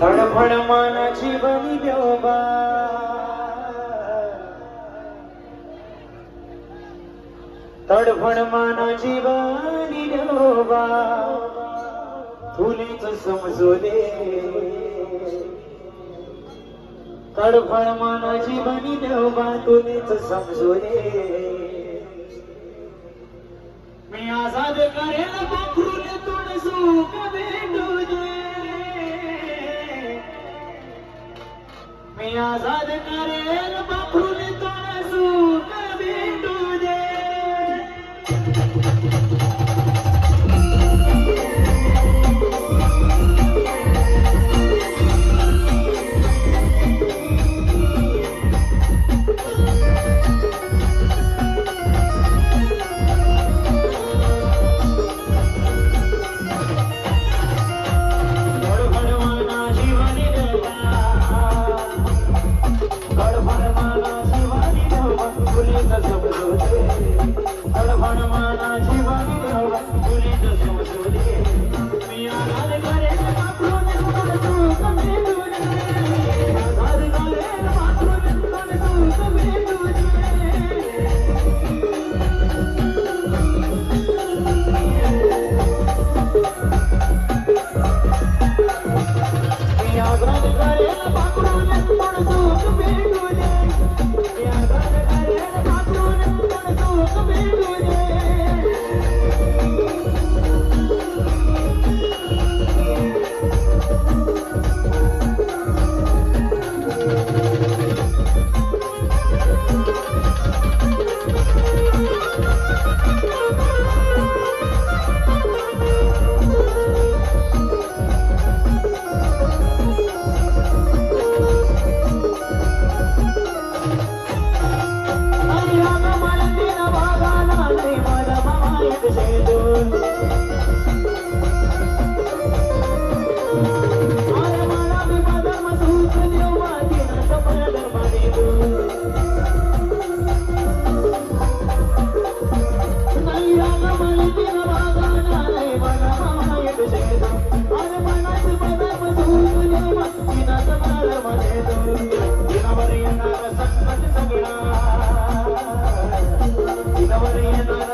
तडफड मानाची बनी देवबा, तडफड मानाची बनी देवबा, तुलीच समजू दे. तडफड मानाची बनी देवबा, तुलीच समजू दे. मी आजाद करेल पाखरून तोड सुख भेटू दे. मी आजाद करेल पाखरून तोड सुख भेटू दे.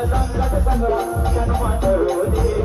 संकट सगळा क्षण मात्र